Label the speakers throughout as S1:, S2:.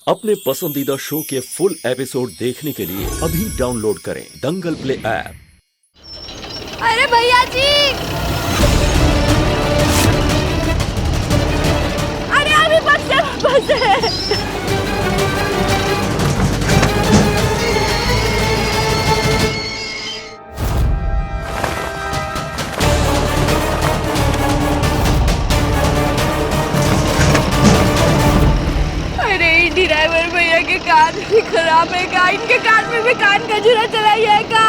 S1: अपने पसंदीदा शो के फुल एपिसोड देखने के लिए अभी डाउनलोड करें दंगल प्ले ऐप।
S2: अरे भैया जी, अरे अभी बस ड्राइवर भैया के कान भी खराब है का? इनके कान में भी कान का जुरा चला है का?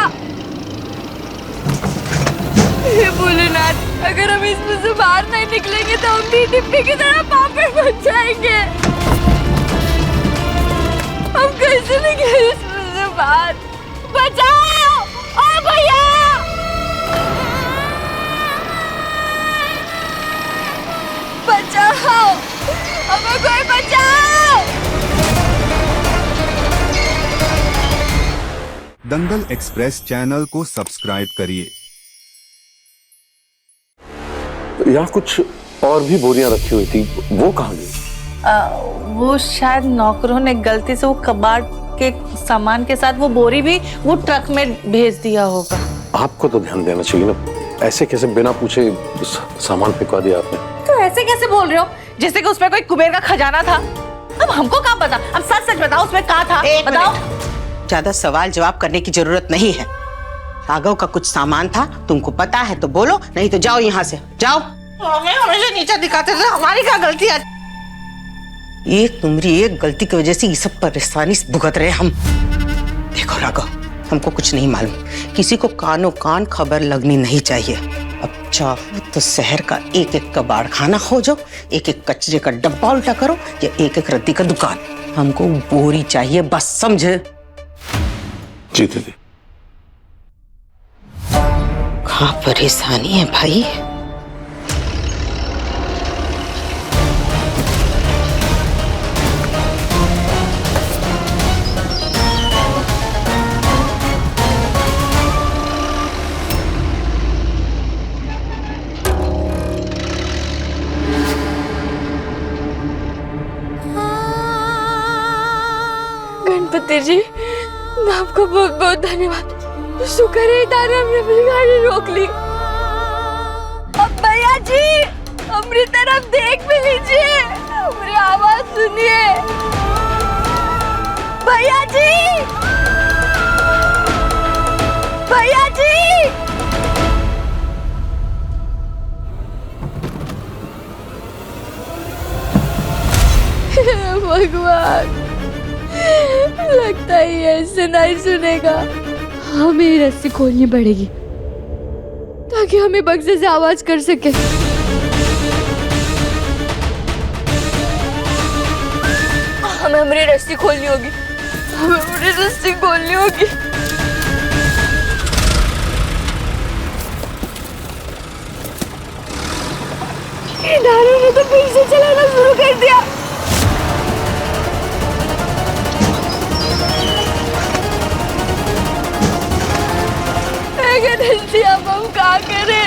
S2: हे भोलेनाथ, अगर हम इसमें से बाहर नहीं निकलेंगे तो हम भी डिब्बे की तरह पापड़ बन जाएंगे। हम कैसे निकले इसमें से बाहर? बचाओ ओ भैया, बचाओ, हमें कोई बचाओ।
S3: दंगल एक्सप्रेस चैनल को सब्सक्राइब करिए।
S4: यहाँ कुछ और भी बोरियां रखी हुई थी, वो कहाँ गई?
S5: वो शायद नौकरों ने गलती से वो कबाड़ के सामान के साथ वो बोरी भी वो ट्रक में भेज दिया होगा।
S4: आपको तो ध्यान देना चाहिए ना, ऐसे कैसे बिना पूछे सामान फेंकवा दिया आपने?
S5: तो ऐसे कैसे बोल रहे हो जैसे कि उसमें कोई कुबेर का खजाना था? अब हमको क्या पता, अब सच सच बताओ उसमें क्या था? बताओ।
S6: ज्यादा सवाल जवाब करने की जरूरत नहीं है। राघव का कुछ सामान था, तुमको पता है तो बोलो, नहीं तो जाओ यहाँ से, जाओ।
S5: हमें हमेशा नीचा दिखाते थे, हमारी क्या गलती है?
S6: एक तुम्हारी एक गलती की वजह से ये सब परेशानी से भुगत रहे हम। देखो राघव, हमको कुछ नहीं मालूम, किसी को कानों कान खबर लगनी नहीं चाहिए। अब चाहो तो शहर का एक एक कबाड़ खाना खोजो, एक एक कचरे का डब्बा उल्टा करो, या एक एक रद्दी का दुकान। हमको बोरी चाहिए बस, समझे?
S4: जी दीदी।
S6: कहाँ परेशानी है भाई?
S2: गणपति जी, आपका बहुत बहुत धन्यवाद। शुक्र है इधर हमने अपनी गाड़ी रोक ली। अब भैया जी, हमारी तरफ देख भी लीजिए, हमारी आवाज सुनिए। भैया जी, भैया जी, भगवान, लगता है ये ऐसे नहीं सुनेगा। हमें रस्सी खोलनी पड़ेगी ताकि हमें बक्से से आवाज कर सके। हमें हमारी रस्सी खोलनी होगी, हमें हमारी रस्सी खोलनी होगी। इधारों ने तो फिर से चलाना शुरू कर दिया। अब हम क्या करें?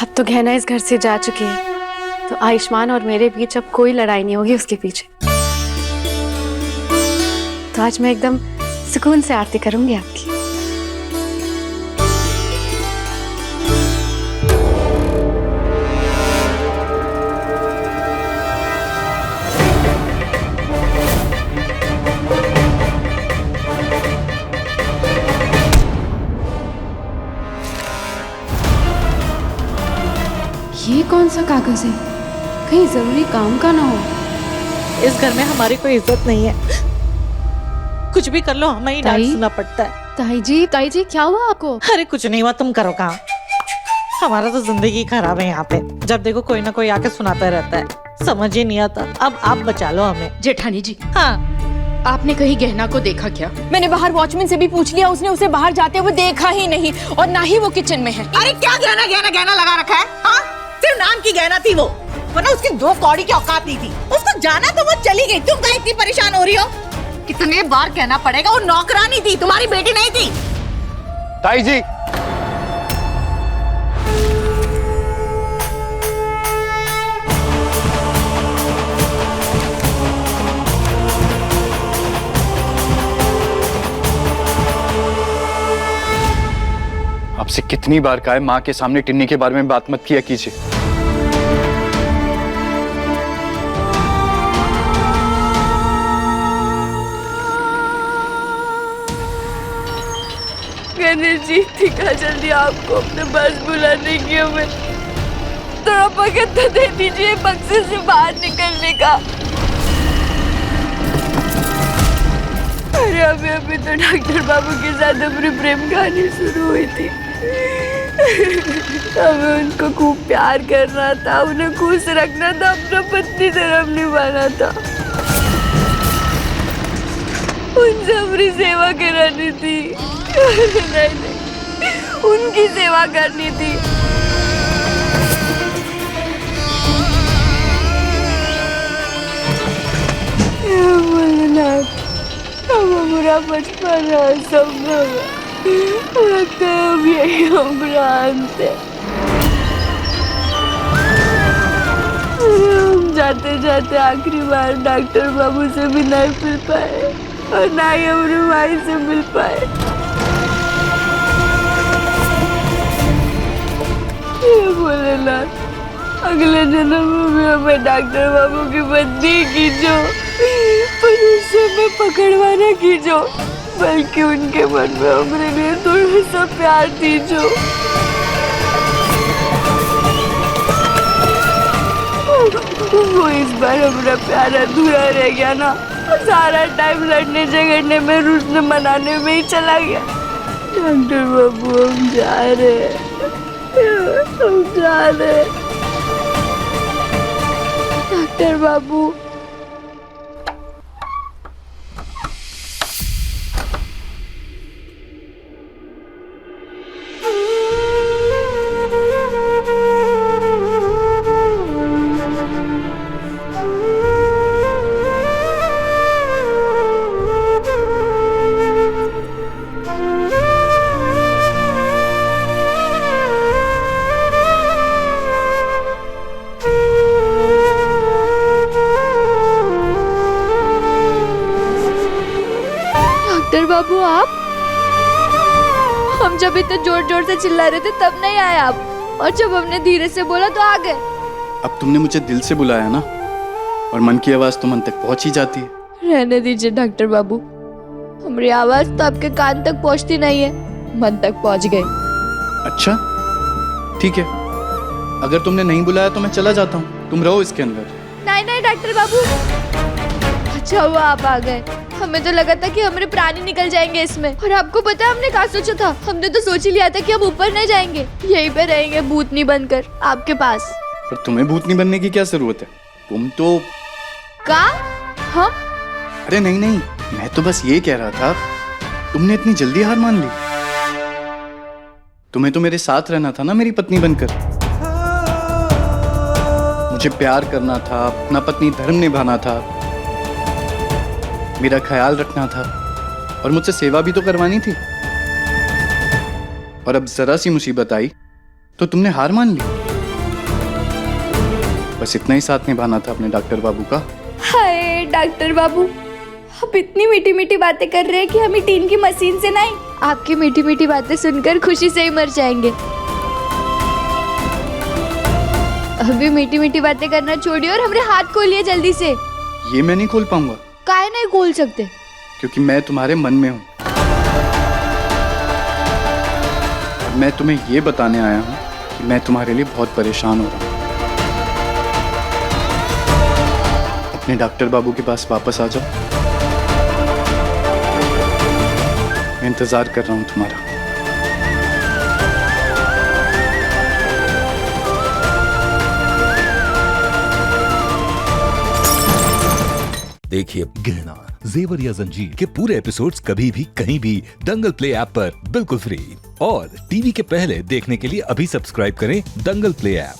S7: अब तो गहना इस घर से जा चुकी है, तो आयुष्मान और मेरे बीच अब कोई लड़ाई नहीं होगी उसके पीछे। तो आज मैं एकदम सुकून से आरती करूंगी आपकी। ये कौन सा कागज है? कहीं जरूरी काम का ना हो।
S5: इस घर में हमारी कोई इज्जत नहीं है, कुछ भी कर लो हमें ही डांट सुनना पड़ता है।
S7: ताई जी क्या हुआ आपको?
S5: अरे कुछ नहीं हुआ, तुम करो काम। हमारा तो जिंदगी खराब है यहाँ पे, जब देखो कोई ना कोई आके सुनाता रहता है, समझ ही नहीं आता। अब आप बचा लो हमें।
S8: जेठानी जी,
S5: हाँ,
S8: आपने कहीं गहना को देखा क्या?
S2: मैंने बाहर वॉचमैन से भी पूछ लिया, उसने उसे बाहर जाते हुए देखा ही नहीं, और ना ही वो किचन में है।
S6: अरे क्या गहना गहना गहना लगा रखा है? हाँ, सिर्फ नाम की गहना थी वो, वरना उसकी 2 कौड़ी की औकात नहीं थी। उसको जाना तो वो चली गई, तुम कहीं इतनी परेशान हो रही हो? कितने बार कहना पड़ेगा, वो नौकरानी थी, तुम्हारी बेटी नहीं थी।
S4: ताई जी,
S9: आपसे कितनी बार कहा है माँ के सामने टिन्नी के बारे में बात मत किया कीजिए।
S2: गणेश जी दिखा जल्दी आपको अपने पास बुलाने की। हमें थोड़ा वक्त तो दे दीजिए बक्से से बाहर निकलने का। अरे अभी तो डॉक्टर बाबू के साथ अपनी प्रेम कहानी शुरू हुई थी। हमें उनको खूब प्यार करना था, उन्हें खुश रखना था, अपना पत्नी धर्म निभाना था, उनसे अपनी सेवा करानी थी। नहीं, उनकी सेवा करनी थी। हमारा बचपन सब लगता है अब यही उपरांत है। हम जाते जाते आखिरी बार डॉक्टर बाबू से भी नहीं मिल पाए और ना ही अपनी माई से मिल पाए। भोलेनाथ अगले जन्म में भी हमें डॉक्टर बाबू की बंदी कीजो, पर उससे मैं पकड़वाना कीजो, बल्कि उनके मन में हमारे लिए थोड़ा सा प्यार दीजो। वो इस बार हमारा प्यार अधूरा रह गया ना, सारा टाइम लड़ने झगड़ने में रूसने मनाने में ही चला गया। डॉक्टर बाबू हम जा रहे हैं, हम जा रहे हैं। डॉक्टर बाबू बाबू आप, हम जब इतने जोर जोर से चिल्ला रहे थे तब नहीं आए आप, और जब हमने धीरे से बोला तो आ गए।
S9: अब तुमने मुझे दिल से बुलाया ना, और मन की आवाज तो मन तक पहुंच ही जाती है।
S2: रहने दीजिए डॉक्टर बाबू, हमारी आवाज तो आपके कान तक पहुंचती नहीं है, मन तक पहुंच गई।
S9: अच्छा ठीक है, अगर तुमने नहीं बुलाया तो मैं चला जाता हूँ, तुम रहो इसके अंदर।
S2: नहीं नहीं डॉक्टर बाबू, अच्छा हुआ आप आ गए, हमें तो लगा था कि हमारे प्राण ही निकल जाएंगे इसमें। और आपको पता है हमने क्या सोचा था? हमने तो सोच ही लिया था कि हम ऊपर नहीं जाएंगे, यहीं पे रहेंगे भूतनी बनकर आपके पास।
S9: पर तुम्हें भूतनी बनने की क्या जरूरत है? तुम तो
S2: का हम?
S9: अरे नहीं नहीं, मैं तो बस ये कह रहा था, तुमने इतनी जल्दी हार मान ली? तुम्हें तो मेरे साथ रहना था ना मेरी पत्नी बनकर। मुझे प्यार करना था, अपना पत्नी धर्म निभाना था, मेरा ख्याल रखना था, और मुझसे सेवा भी तो करवानी थी। और अब जरा सी मुसीबत आई तो तुमने हार मान ली। बस इतना ही साथ निभाना था अपने डॉक्टर बाबू का।
S2: हाय डॉक्टर बाबू, आप इतनी मीठी मीठी बातें कर रहे हैं कि हमें टीन की मशीन से नहीं, आपकी मीठी मीठी बातें सुनकर खुशी से ही मर जाएंगे। अभी मीठी मीठी बातें करना छोड़िए और हमारे हाथ खोलिए जल्दी से।
S9: ये मैं नहीं खोल पाऊंगा।
S2: काहे नहीं खोल सकते? क्योंकि
S9: मैं तुम्हारे मन में हूं। मैं तुम्हें ये बताने आया हूं कि मैं तुम्हारे लिए बहुत परेशान हो रहा हूं। अपने डॉक्टर बाबू के पास वापस आ जाओ, मैं इंतजार कर रहा हूं तुम्हारा।
S1: देखिए गहना, जेवर या जंजीर के पूरे एपिसोड्स कभी भी कहीं भी दंगल प्ले ऐप पर बिल्कुल फ्री। और टीवी के पहले देखने के लिए अभी सब्सक्राइब करें दंगल प्ले ऐप।